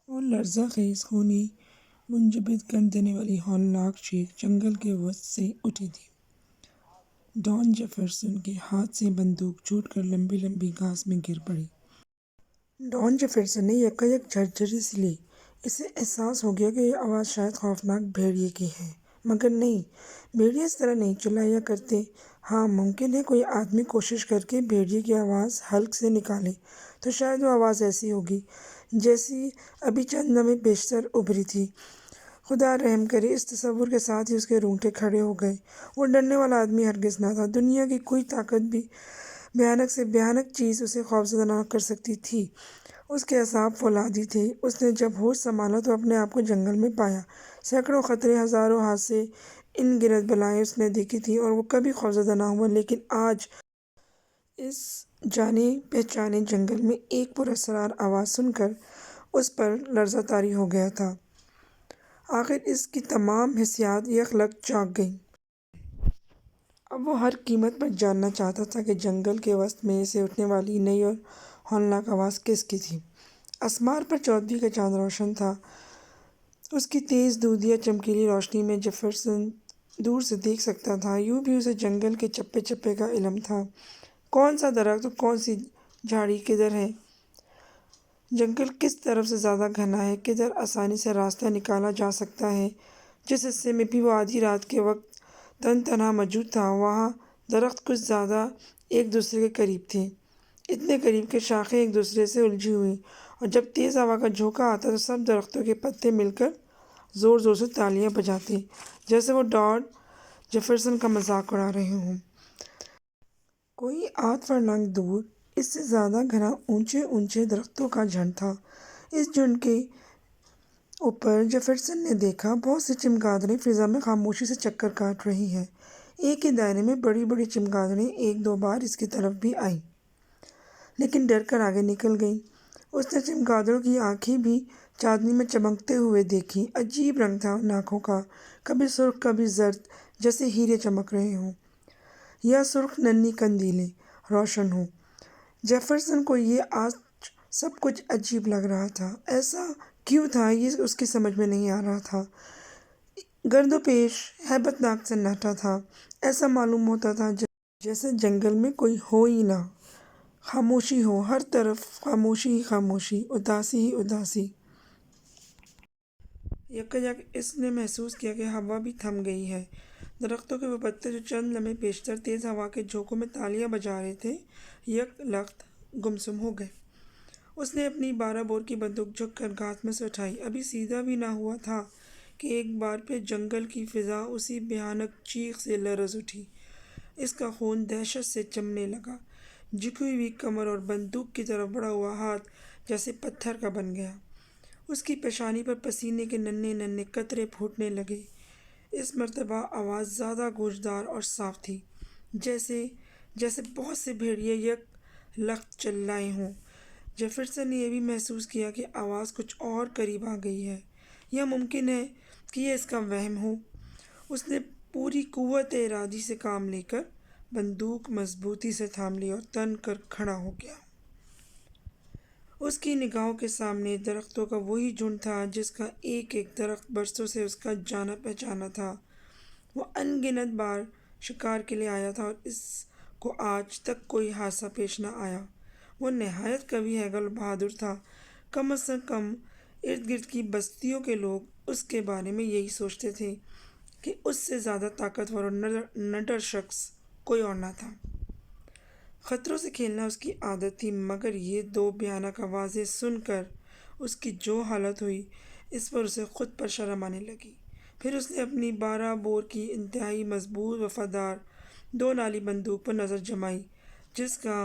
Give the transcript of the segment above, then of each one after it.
اور لرزہ خیز خونی منجمد کر دینے والی ہولناک چیخ جنگل کے وسط سے اٹھی تھی۔ ڈان جیفرسن کے ہاتھ سے بندوق چھوٹ کر لمبی لمبی گھاس میں گر پڑی۔ ڈان جیفرسن نے یکایک جھرجھری سی لی۔ اسے احساس ہو گیا کہ یہ آواز شاید خوفناک بھیڑیے کی ہے، مگر نہیں، بھیڑیے اس طرح نہیں چلایا کرتے۔ ہاں، ممکن ہے کوئی آدمی کوشش کر کے بھیڑیے کی آواز حلق سے نکالے تو شاید وہ آواز ایسی ہوگی جیسی ابھی چند لمحے پیشتر ابھری تھی۔ خدا رحم کرے، اس تصور کے ساتھ ہی اس کے رونگٹے کھڑے ہو گئے۔ وہ ڈرنے والا آدمی ہرگز نہ تھا۔ دنیا کی کوئی طاقت بھی بھیانک سے بھیانک چیز اسے خوفزدہ نہ کر سکتی تھی۔ اس کے اعصاب فولادی تھے۔ اس نے جب ہوش سنبھالا تو اپنے آپ کو جنگل میں پایا۔ سینکڑوں خطرے، ہزاروں حادثے، ان گنت بلائیں اس نے دیکھی تھیں اور وہ کبھی خوفزدہ نہ ہوا، لیکن آج اس جانے پہچانے جنگل میں ایک پراسرار آواز سن کر اس پر لرزہ طاری ہو گیا تھا۔ آخر اس کی تمام حسیات یک لخت جاگ گئیں۔ اب وہ ہر قیمت پر جاننا چاہتا تھا کہ جنگل کے وسط میں سے اٹھنے والی نئی اور ہولناک آواز کس کی تھی۔ آسمان پر چودھویں کا چاند روشن تھا۔ اس کی تیز دودھیا چمکیلی روشنی میں جیفرسن دور سے دیکھ سکتا تھا۔ یوں بھی اسے جنگل کے چپے چپے کا علم تھا۔ کون سا درخت اور کون سی جھاڑی کدھر ہے، جنگل کس طرف سے زیادہ گھنا ہے، کدھر آسانی سے راستہ نکالا جا سکتا ہے۔ جس حصے میں بھی وہ آدھی رات کے وقت تن تنہا موجود تھا، وہاں درخت کچھ زیادہ ایک دوسرے کے قریب تھے، اتنے قریب کہ شاخیں ایک دوسرے سے الجھی ہوئیں، اور جب تیز ہوا کا جھونکا آتا تو سب درختوں کے پتے مل کر زور زور سے تالیاں بجاتے، جیسے وہ ڈان جیفرسن کا مذاق اڑا رہے ہوں۔ کوئی آدھ فرلنگ دور اس سے زیادہ گھنا اونچے اونچے درختوں کا جھنڈ تھا۔ اس جھنڈ کے اوپر جیفرسن نے دیکھا بہت سی چمگادڑیں فضا میں خاموشی سے چکر کاٹ رہی ہیں۔ ایک ہی دائرے میں بڑی بڑی چمگادڑیں ایک دو بار اس کی طرف بھی آئیں، لیکن ڈر کر آگے نکل گئیں۔ اس نے چمگادڑوں کی آنکھیں بھی چاندنی میں چمکتے ہوئے دیکھیں۔ عجیب رنگ تھا ان آنکھوں کا، کبھی سرخ کبھی زرد، جیسے ہیرے چمک رہے ہوں یا سرخ ننھی قندیلیں روشن ہوں۔ جیفرسن کو یہ آج سب کچھ عجیب لگ رہا تھا۔ ایسا کیوں تھا، یہ اس کی سمجھ میں نہیں آ رہا تھا۔ گرد و پیش ہیبت ناک سناٹا تھا۔ ایسا معلوم ہوتا تھا جیسے جنگل میں کوئی ہو ہی نہ، خاموشی ہو، ہر طرف خاموشی ہی خاموشی، اداسی ہی اداسی۔ یکایک اس نے محسوس کیا کہ ہوا بھی تھم گئی ہے۔ درختوں کے وہ پتے جو چند لمحے پیشتر تیز ہوا کے جھونکوں میں تالیاں بجا رہے تھے، یک لخت گمسم ہو گئے۔ اس نے اپنی 12 بور کی بندوق جھک کر گھاس میں سے اٹھائی۔ ابھی سیدھا بھی نہ ہوا تھا کہ ایک بار پھر جنگل کی فضا اسی بھیانک چیخ سے لرز اٹھی۔ اس کا خون دہشت سے جمنے لگا۔ جھکی ہوئی کمر اور بندوق کی طرف بڑھا ہوا ہاتھ جیسے پتھر کا بن گیا۔ اس کی پیشانی پر پسینے کے ننھے ننھے قطرے پھوٹنے لگے۔ اس مرتبہ آواز زیادہ گونجدار اور صاف تھی، جیسے بہت سے بھیڑیے یک لخت چلائے ہوں۔ جیفرسن نے یہ بھی محسوس کیا کہ آواز کچھ اور قریب آ گئی ہے، یا ممکن ہے کہ یہ اس کا وہم ہو۔ اس نے پوری قوت ارادی سے کام لے کر بندوق مضبوطی سے تھام لی اور تن کر کھڑا ہو گیا۔ اس کی نگاہوں کے سامنے درختوں کا وہی جھنڈ تھا جس کا ایک ایک درخت برسوں سے اس کا جانا پہچانا تھا۔ وہ ان گنت بار شکار کے لیے آیا تھا اور اس کو آج تک کوئی حادثہ پیش نہ آیا۔ وہ نہایت قوی ہیکل اور بہادر تھا۔ کم از کم ارد گرد کی بستیوں کے لوگ اس کے بارے میں یہی سوچتے تھے کہ اس سے زیادہ طاقتور اور نڈر شخص کوئی اور نہ تھا۔ خطروں سے کھیلنا اس کی عادت تھی، مگر یہ دو بھیانک آوازیں سن کر اس کی جو حالت ہوئی، اس پر اسے خود پر شرم آنے لگی۔ پھر اس نے اپنی 12 بور کی انتہائی مضبوط وفادار 2 نالی بندوق پر نظر جمائی، جس کا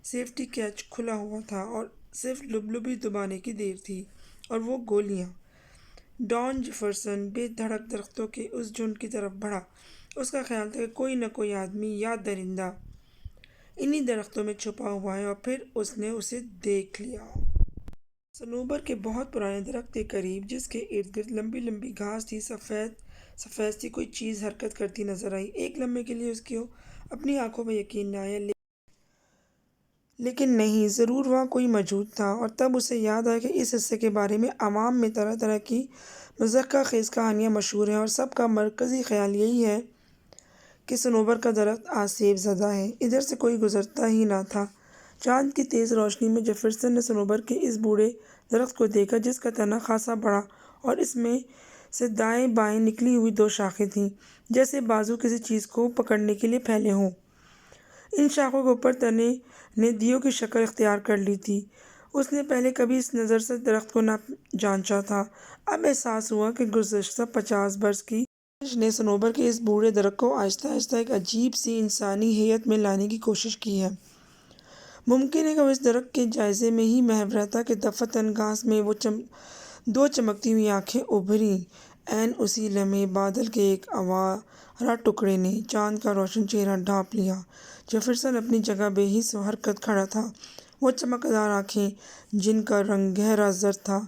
سیفٹی کیچ کھلا ہوا تھا اور صرف لبلبی دبانے کی دیر تھی، اور وہ گولیاں۔ ڈان جیفرسن بے دھڑک درختوں کے اس جھنڈ کی طرف بڑھا۔ اس کا خیال تھا کہ کوئی نہ کوئی آدمی یا درندہ انہی درختوں میں چھپا ہوا ہے، اور پھر اس نے اسے دیکھ لیا۔ صنوبر کے بہت پرانے درخت کے قریب، جس کے ارد گرد لمبی لمبی گھاس تھی، سفید سفید سی کوئی چیز حرکت کرتی نظر آئی۔ ایک لمحے کے لیے اس کو اپنی آنکھوں پر یقین نہ آیا، لیکن نہیں، ضرور وہاں کوئی موجود تھا، اور تب اسے یاد آیا کہ اس حصے کے بارے میں عوام میں طرح طرح کی مضحکہ خیز کہانیاں مشہور ہیں، اور سب کا مرکزی خیال یہی ہے کہ صنوبر کا درخت آج سیب زدہ ہے۔ ادھر سے کوئی گزرتا ہی نہ تھا۔ چاند کی تیز روشنی میں جیفرسن نے صنوبر کے اس بوڑھے درخت کو دیکھا، جس کا تنا خاصا بڑا اور اس میں سے دائیں بائیں نکلی ہوئی دو شاخیں تھیں، جیسے بازو کسی چیز کو پکڑنے کے لیے پھیلے ہوں۔ ان شاخوں کے اوپر تنے نے دیو کی شکل اختیار کر لی تھی۔ اس نے پہلے کبھی اس نظر سے درخت کو نہ جانچا تھا۔ اب احساس ہوا کہ گزشتہ 50 برس کی کوشش نے صنوبر کے اس بوڑھے درخت کو آہستہ آہستہ ایک عجیب سی انسانی ہیئت میں لانے کی کوشش کی ہے۔ ممکن ہے کہ وہ اس درخت کے جائزے میں ہی محو رہتا کہ دفعتاً گھاس میں وہ دو چمکتی ہوئی آنکھیں ابھریں۔ عین اسی لمحے بادل کے ایک آوارہ ٹکڑے نے چاند کا روشن چہرہ ڈھانپ لیا۔ جیفرسن اپنی جگہ بے حس و حرکت کھڑا تھا۔ وہ چمکدار آنکھیں، جن کا رنگ گہرا زرد تھا،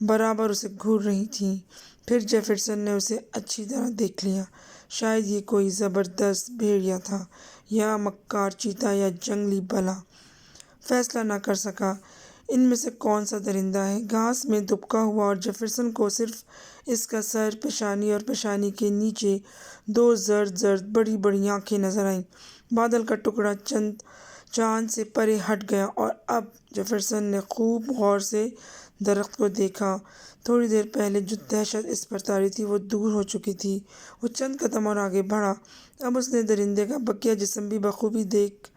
برابر اسے گھور رہی تھیں۔ پھر جیفرسن نے اسے اچھی طرح دیکھ لیا۔ شاید یہ کوئی زبردست بھیڑیا تھا، یا مکار چیتا، یا جنگلی بلّا۔ فیصلہ نہ کر سکا ان میں سے کون سا درندہ ہے۔ گھاس میں دبکا ہوا، اور جیفرسن کو صرف اس کا سر، پیشانی اور پیشانی کے نیچے دو زرد زرد بڑی بڑی آنکھیں نظر آئیں۔ بادل کا ٹکڑا چاند سے پرے ہٹ گیا، اور اب جیفرسن نے خوب غور سے درخت کو دیکھا۔ تھوڑی دیر پہلے جو دہشت اس پر طاری تھی وہ دور ہو چکی تھی۔ وہ چند قدم اور آگے بڑھا۔ اب اس نے درندے کا بقیہ جسم بھی بخوبی دیکھ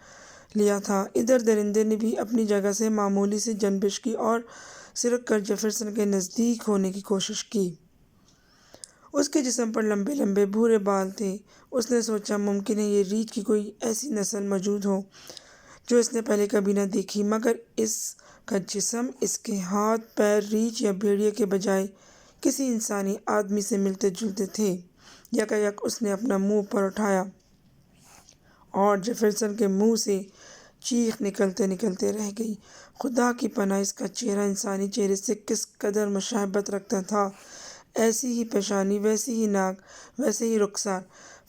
لیا تھا۔ ادھر درندے نے بھی اپنی جگہ سے معمولی سی جنبش کی اور سرک کر جیفرسن کے نزدیک ہونے کی کوشش کی۔ اس کے جسم پر لمبے لمبے بھورے بال تھے۔ اس نے سوچا ممکن ہے یہ ریچھ کی کوئی ایسی نسل موجود ہو جو اس نے پہلے کبھی نہ دیکھی، مگر اس کا جسم، اس کے ہاتھ پیر ریچھ یا بھیڑیے کے بجائے کسی انسانی آدمی سے ملتے جلتے تھے۔ یکایک اس نے اپنا منہ اوپر اٹھایا، اور جیفرسن کے منہ سے چیخ نکلتے نکلتے رہ گئی۔ خدا کی پناہ، اس کا چہرہ انسانی چہرے سے کس قدر مشابہت رکھتا تھا! ایسی ہی پیشانی، ویسی ہی ناک، ویسے ہی رخسار۔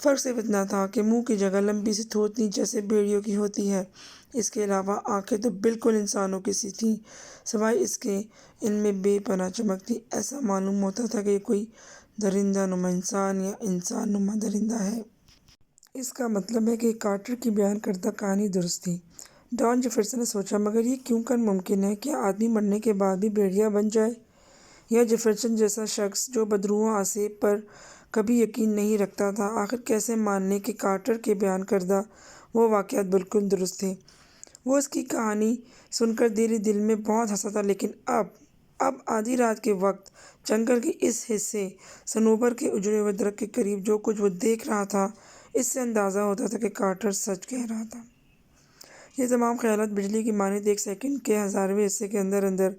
فرق صرف اتنا تھا کہ منہ کی جگہ لمبی سی تھوتنی جیسے بھیڑیوں کی ہوتی ہے۔ اس کے علاوہ آنکھیں تو بالکل انسانوں کی سی تھیں، سوائے اس کے ان میں بے پناہ چمک تھی۔ ایسا معلوم ہوتا تھا کہ یہ کوئی درندہ نما انسان یا انسان نما درندہ ہے۔ اس کا مطلب ہے کہ کارٹر کی بیان کردہ کہانی درست تھی۔ ڈان جیفرسن نے سوچا، مگر یہ کیوں کر ممکن ہے؟ کیا آدمی مرنے کے بعد بھی بھیڑیا بن جائے؟ یا جیفرسن جیسا شخص جو بدروحوں آصف پر کبھی یقین نہیں رکھتا تھا، آخر کیسے مان لے کہ کارٹر کے بیان کردہ وہ واقعات بالکل درست تھے؟ وہ اس کی کہانی سن کر دل میں بہت ہنسا تھا، لیکن اب آدھی رات کے وقت جنگل کے اس حصے صنوبر کے اجڑے ہوئے درخت کے قریب جو کچھ وہ دیکھ رہا تھا، اس سے اندازہ ہوتا تھا کہ کارٹر سچ کہہ رہا تھا۔ یہ تمام خیالات بجلی کی مانند ایک سیکنڈ کے ہزارویں حصے کے اندر اندر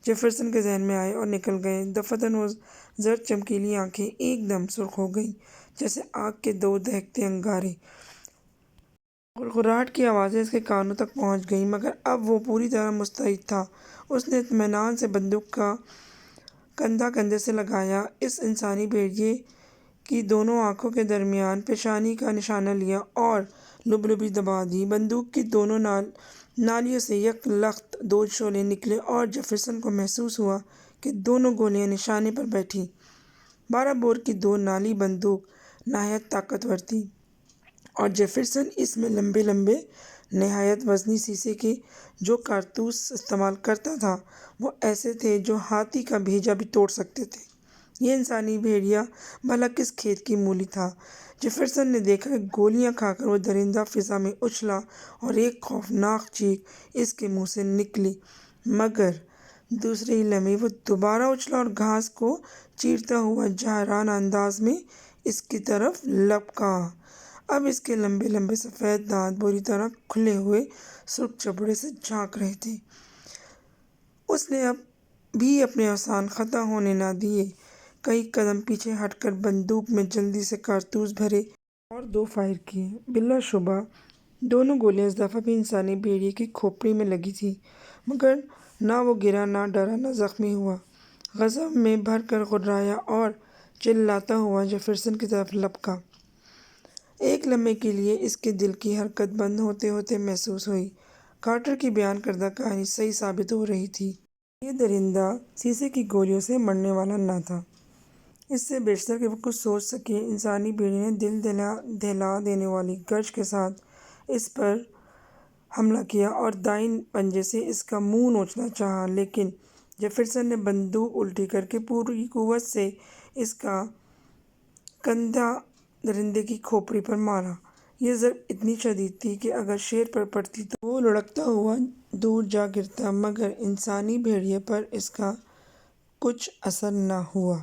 جیفرسن کے ذہن میں آئے اور نکل گئے۔ دفعتاً وہ زرد چمکیلی آنکھیں ایک دم سرخ ہو گئیں، جیسے آگ کے دو دہکتے انگارے۔ غرغراہٹ کی آوازیں اس کے کانوں تک پہنچ گئیں، مگر اب وہ پوری طرح مستعد تھا۔ اس نے اطمینان سے بندوق کا کندھا کندھے سے لگایا، اس انسانی بھیڑیے کی دونوں آنکھوں کے درمیان پیشانی کا نشانہ لیا اور لبلبی دبا دی۔ بندوق کی دونوں نالیوں سے یک لخت دو شعلے نکلے، اور جیفرسن کو محسوس ہوا کہ دونوں گولیاں نشانے پر بیٹھیں۔ 12 بور کی دو نالی بندوق نہایت طاقتور تھی، اور جیفرسن اس میں لمبے لمبے نہایت وزنی سیسے کے جو کارتوس استعمال کرتا تھا، وہ ایسے تھے جو ہاتھی کا بھیجا بھی توڑ سکتے تھے۔ یہ انسانی بھیڑیا بھلا کس کھیت کی مولی تھا؟ جیفرسن نے دیکھا کہ گولیاں کھا کر وہ درندہ فضا میں اچھلا، اور ایک خوفناک چیخ اس کے منہ سے نکلی، مگر دوسرے ہی لمحے وہ دوبارہ اچھلا اور گھاس کو چیرتا ہوا جارحانہ انداز میں اس کی طرف لپکا۔ اب اس کے لمبے لمبے سفید دانت بری طرح کھلے ہوئے سرخ چبڑے سے جھانک رہے تھے۔ اس نے اب بھی اپنے آسان خطا ہونے نہ دیے۔ کئی قدم پیچھے ہٹ کر بندوق میں جلدی سے کارتوس بھرے اور دو فائر کیے۔ بلا شبہ دونوں گولیاں اس دفعہ بھی انسانی بھیڑیے کی کھوپڑی میں لگی تھیں، مگر نہ وہ گرا، نہ ڈرا، نہ زخمی ہوا۔ غضب میں بھر کر غررایا اور چلاتا ہوا جیفرسن کی طرف لپکا۔ ایک لمحے کے لیے اس کے دل کی حرکت بند ہوتے ہوتے محسوس ہوئی۔ کارٹر کی بیان کردہ کہانی صحیح ثابت ہو رہی تھی۔ یہ درندہ سیسے کی گولیوں سے مرنے والا نہ تھا۔ اس سے بیشتر کہ وہ کچھ سوچ سکے، انسانی بھیڑی نے دل دہلا دینے والی گرج کے ساتھ اس پر حملہ کیا اور دائیں پنجے سے اس کا منہ نوچنا چاہا، لیکن جیفرسن نے بندوق الٹی کرکے پوری قوت سے اس کا کندھا درندے کی کھوپڑی پر مارا۔ یہ ضرب اتنی شدید تھی کہ اگر شیر پر پڑتی تو وہ لڑھکتا ہوا دور جا گرتا، مگر انسانی بھیڑیے پر اس کا کچھ اثر نہ ہوا۔